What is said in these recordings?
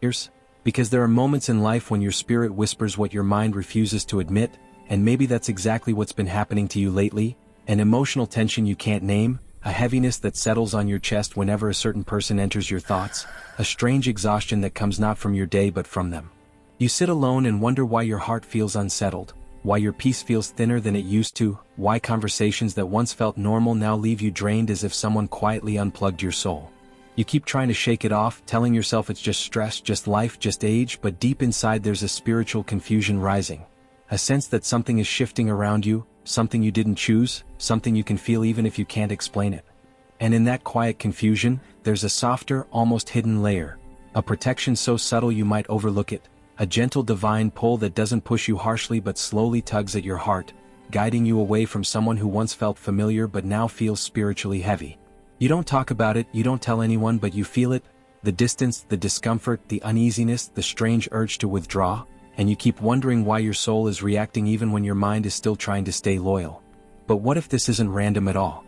Years? Because there are moments in life when your spirit whispers what your mind refuses to admit, and maybe that's exactly what's been happening to you lately, an emotional tension you can't name, a heaviness that settles on your chest whenever a certain person enters your thoughts, a strange exhaustion that comes not from your day but from them. You sit alone and wonder why your heart feels unsettled, why your peace feels thinner than it used to, why conversations that once felt normal now leave you drained as if someone quietly unplugged your soul. You keep trying to shake it off, telling yourself it's just stress, just life, just age, but deep inside there's a spiritual confusion rising. A sense that something is shifting around you, something you didn't choose, something you can feel even if you can't explain it. And in that quiet confusion, there's a softer, almost hidden layer. A protection so subtle you might overlook it. A gentle divine pull that doesn't push you harshly but slowly tugs at your heart, guiding you away from someone who once felt familiar but now feels spiritually heavy. You don't talk about it, you don't tell anyone, but you feel it, the distance, the discomfort, the uneasiness, the strange urge to withdraw, and you keep wondering why your soul is reacting even when your mind is still trying to stay loyal. But what if this isn't random at all?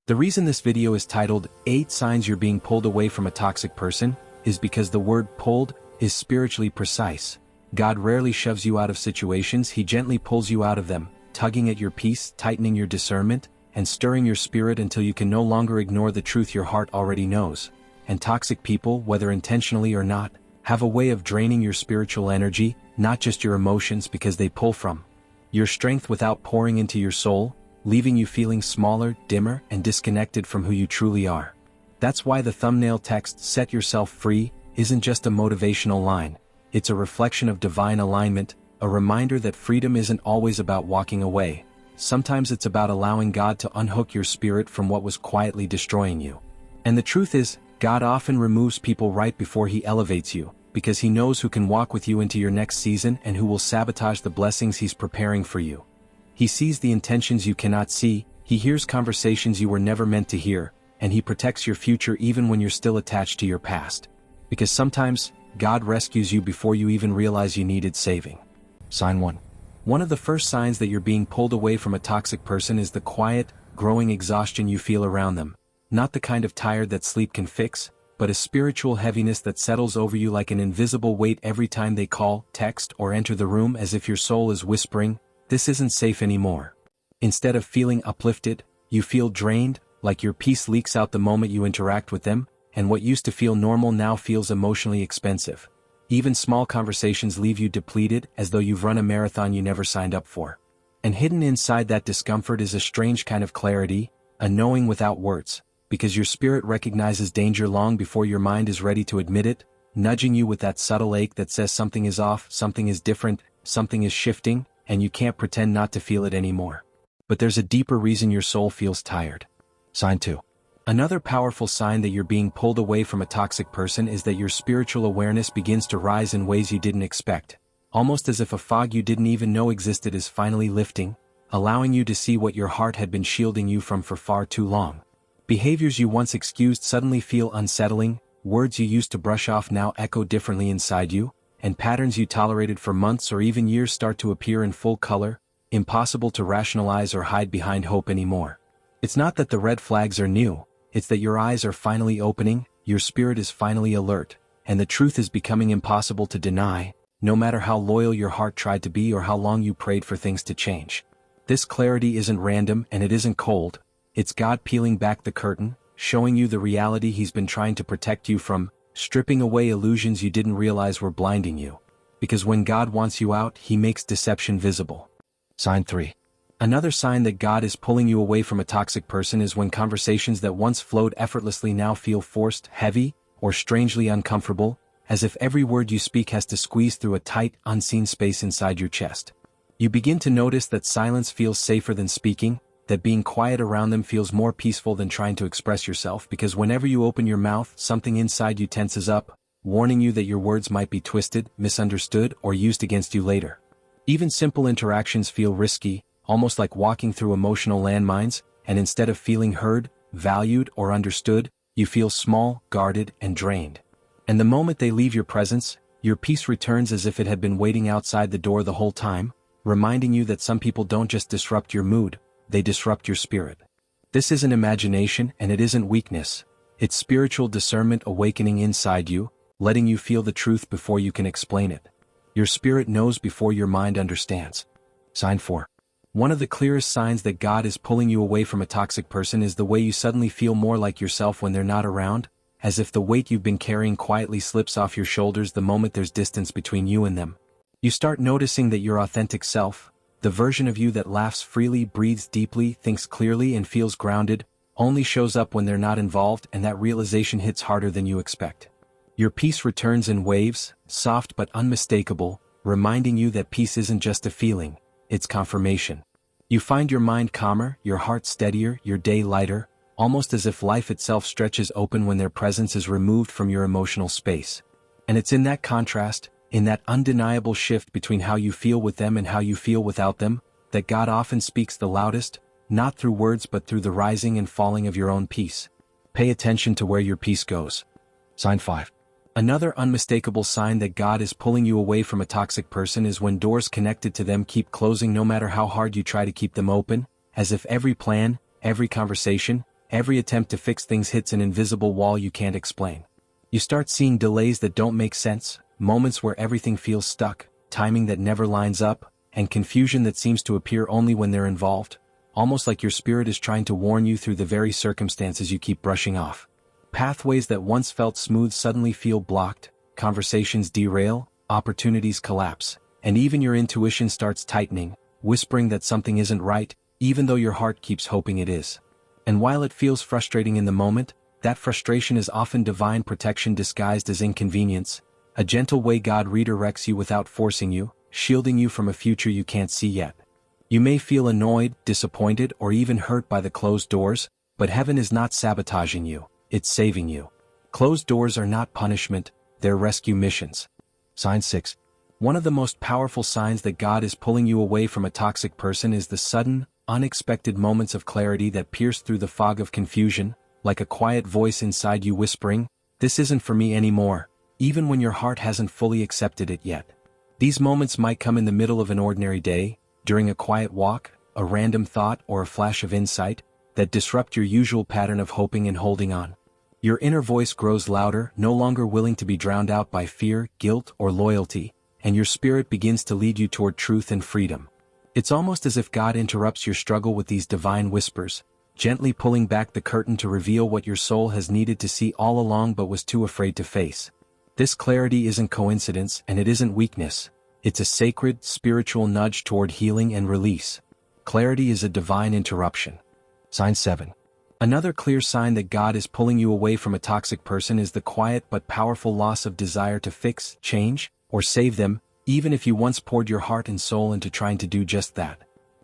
The reason this video is titled, 8 Signs You're Being Pulled Away from a Toxic Person, is because the word pulled is spiritually precise. God rarely shoves you out of situations, He gently pulls you out of them, tugging at your peace, tightening your discernment, and stirring your spirit until you can no longer ignore the truth your heart already knows. And toxic people, whether intentionally or not, have a way of draining your spiritual energy, not just your emotions, because they pull from your strength without pouring into your soul, leaving you feeling smaller, dimmer, and disconnected from who you truly are. That's why the thumbnail text, "Set Yourself Free," isn't just a motivational line. It's a reflection of divine alignment, a reminder that freedom isn't always about walking away. Sometimes it's about allowing God to unhook your spirit from what was quietly destroying you. And the truth is, God often removes people right before He elevates you, because He knows who can walk with you into your next season and who will sabotage the blessings He's preparing for you. He sees the intentions you cannot see, He hears conversations you were never meant to hear, and He protects your future even when you're still attached to your past. Because sometimes, God rescues you before you even realize you needed saving. Sign 1. One of the first signs that you're being pulled away from a toxic person is the quiet, growing exhaustion you feel around them. Not the kind of tired that sleep can fix, but a spiritual heaviness that settles over you like an invisible weight every time they call, text, or enter the room, as if your soul is whispering, "This isn't safe anymore." Instead of feeling uplifted, you feel drained, like your peace leaks out the moment you interact with them, and what used to feel normal now feels emotionally expensive. Even small conversations leave you depleted, as though you've run a marathon you never signed up for. And hidden inside that discomfort is a strange kind of clarity, a knowing without words, because your spirit recognizes danger long before your mind is ready to admit it, nudging you with that subtle ache that says something is off, something is different, something is shifting, and you can't pretend not to feel it anymore. But there's a deeper reason your soul feels tired. Sign 2. Another powerful sign that you're being pulled away from a toxic person is that your spiritual awareness begins to rise in ways you didn't expect, almost as if a fog you didn't even know existed is finally lifting, allowing you to see what your heart had been shielding you from for far too long. Behaviors you once excused suddenly feel unsettling, words you used to brush off now echo differently inside you, and patterns you tolerated for months or even years start to appear in full color, impossible to rationalize or hide behind hope anymore. It's not that the red flags are new. It's that your eyes are finally opening, your spirit is finally alert, and the truth is becoming impossible to deny, no matter how loyal your heart tried to be or how long you prayed for things to change. This clarity isn't random and it isn't cold, it's God peeling back the curtain, showing you the reality He's been trying to protect you from, stripping away illusions you didn't realize were blinding you. Because when God wants you out, He makes deception visible. Sign 3. Another sign that God is pulling you away from a toxic person is when conversations that once flowed effortlessly now feel forced, heavy, or strangely uncomfortable, as if every word you speak has to squeeze through a tight, unseen space inside your chest. You begin to notice that silence feels safer than speaking, that being quiet around them feels more peaceful than trying to express yourself, because whenever you open your mouth, something inside you tenses up, warning you that your words might be twisted, misunderstood, or used against you later. Even simple interactions feel risky, almost like walking through emotional landmines, and instead of feeling heard, valued, or understood, you feel small, guarded, and drained. And the moment they leave your presence, your peace returns as if it had been waiting outside the door the whole time, reminding you that some people don't just disrupt your mood, they disrupt your spirit. This isn't imagination and it isn't weakness. It's spiritual discernment awakening inside you, letting you feel the truth before you can explain it. Your spirit knows before your mind understands. Sign 4. One of the clearest signs that God is pulling you away from a toxic person is the way you suddenly feel more like yourself when they're not around, as if the weight you've been carrying quietly slips off your shoulders the moment there's distance between you and them. You start noticing that your authentic self, the version of you that laughs freely, breathes deeply, thinks clearly, and feels grounded, only shows up when they're not involved, and that realization hits harder than you expect. Your peace returns in waves, soft but unmistakable, reminding you that peace isn't just a feeling, it's confirmation. You find your mind calmer, your heart steadier, your day lighter, almost as if life itself stretches open when their presence is removed from your emotional space. And it's in that contrast, in that undeniable shift between how you feel with them and how you feel without them, that God often speaks the loudest, not through words but through the rising and falling of your own peace. Pay attention to where your peace goes. Sign 5. Another unmistakable sign that God is pulling you away from a toxic person is when doors connected to them keep closing no matter how hard you try to keep them open, as if every plan, every conversation, every attempt to fix things hits an invisible wall you can't explain. You start seeing delays that don't make sense, moments where everything feels stuck, timing that never lines up, and confusion that seems to appear only when they're involved, almost like your spirit is trying to warn you through the very circumstances you keep brushing off. Pathways that once felt smooth suddenly feel blocked, conversations derail, opportunities collapse, and even your intuition starts tightening, whispering that something isn't right, even though your heart keeps hoping it is. And while it feels frustrating in the moment, that frustration is often divine protection disguised as inconvenience, a gentle way God redirects you without forcing you, shielding you from a future you can't see yet. You may feel annoyed, disappointed, or even hurt by the closed doors, but heaven is not sabotaging you. It's saving you. Closed doors are not punishment, they're rescue missions. Sign 6. One of the most powerful signs that God is pulling you away from a toxic person is the sudden, unexpected moments of clarity that pierce through the fog of confusion, like a quiet voice inside you whispering, "This isn't for me anymore," even when your heart hasn't fully accepted it yet. These moments might come in the middle of an ordinary day, during a quiet walk, a random thought, or a flash of insight, that disrupt your usual pattern of hoping and holding on. Your inner voice grows louder, no longer willing to be drowned out by fear, guilt, or loyalty, and your spirit begins to lead you toward truth and freedom. It's almost as if God interrupts your struggle with these divine whispers, gently pulling back the curtain to reveal what your soul has needed to see all along but was too afraid to face. This clarity isn't coincidence, and it isn't weakness. It's a sacred, spiritual nudge toward healing and release. Clarity is a divine interruption. Sign 7. Another clear sign that God is pulling you away from a toxic person is the quiet but powerful loss of desire to fix, change, or save them, even if you once poured your heart and soul into trying to do just that.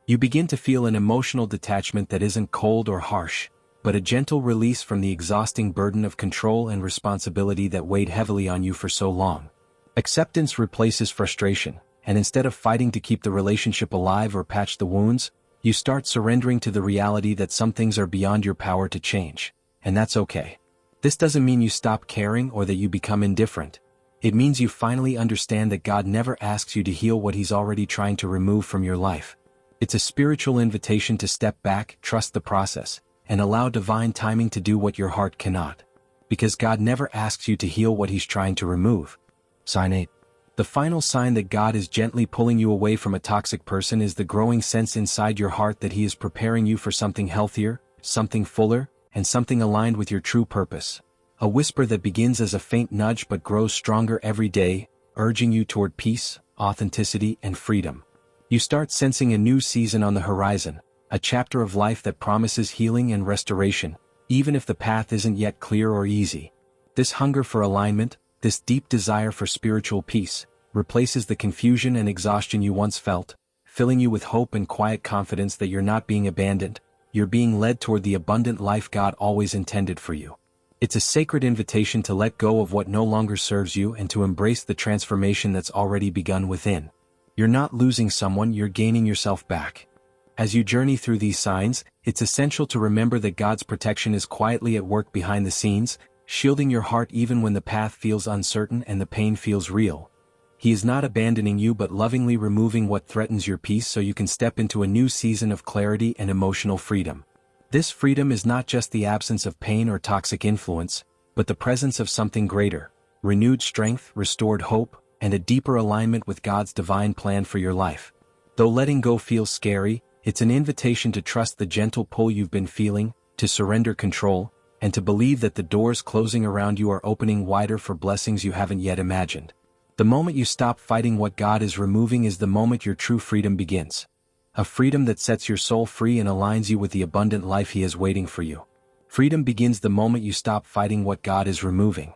You begin to feel an emotional detachment that isn't cold or harsh, but a gentle release from the exhausting burden of control and responsibility that weighed heavily on you for so long. Acceptance replaces frustration, and instead of fighting to keep the relationship alive or patch the wounds, you start surrendering to the reality that some things are beyond your power to change, and that's okay. This doesn't mean you stop caring or that you become indifferent. It means you finally understand that God never asks you to heal what He's already trying to remove from your life. It's a spiritual invitation to step back, trust the process, and allow divine timing to do what your heart cannot. Because God never asks you to heal what He's trying to remove. Sign 8. The final sign that God is gently pulling you away from a toxic person is the growing sense inside your heart that He is preparing you for something healthier, something fuller, and something aligned with your true purpose. A whisper that begins as a faint nudge but grows stronger every day, urging you toward peace, authenticity, and freedom. You start sensing a new season on the horizon, a chapter of life that promises healing and restoration, even if the path isn't yet clear or easy. This hunger for alignment, this deep desire for spiritual peace, replaces the confusion and exhaustion you once felt, filling you with hope and quiet confidence that you're not being abandoned, you're being led toward the abundant life God always intended for you. It's a sacred invitation to let go of what no longer serves you and to embrace the transformation that's already begun within. You're not losing someone, you're gaining yourself back. As you journey through these signs, it's essential to remember that God's protection is quietly at work behind the scenes, shielding your heart even when the path feels uncertain and the pain feels real. He is not abandoning you but lovingly removing what threatens your peace so you can step into a new season of clarity and emotional freedom. This freedom is not just the absence of pain or toxic influence, but the presence of something greater, renewed strength, restored hope, and a deeper alignment with God's divine plan for your life. Though letting go feels scary, it's an invitation to trust the gentle pull you've been feeling, to surrender control, and to believe that the doors closing around you are opening wider for blessings you haven't yet imagined. The moment you stop fighting what God is removing is the moment your true freedom begins. A freedom that sets your soul free and aligns you with the abundant life He has waiting for you. Freedom begins the moment you stop fighting what God is removing.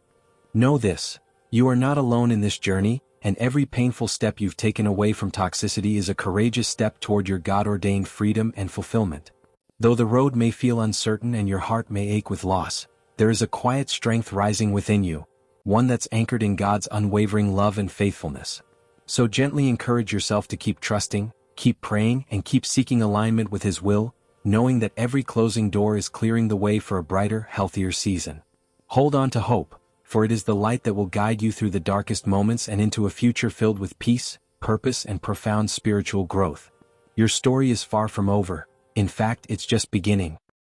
Know this: you are not alone in this journey, and every painful step you've taken away from toxicity is a courageous step toward your God-ordained freedom and fulfillment. Though the road may feel uncertain and your heart may ache with loss, there is a quiet strength rising within you, one that's anchored in God's unwavering love and faithfulness. So gently encourage yourself to keep trusting, keep praying, and keep seeking alignment with His will, knowing that every closing door is clearing the way for a brighter, healthier season. Hold on to hope, for it is the light that will guide you through the darkest moments and into a future filled with peace, purpose, and profound spiritual growth. Your story is far from over. In fact, it's just beginning.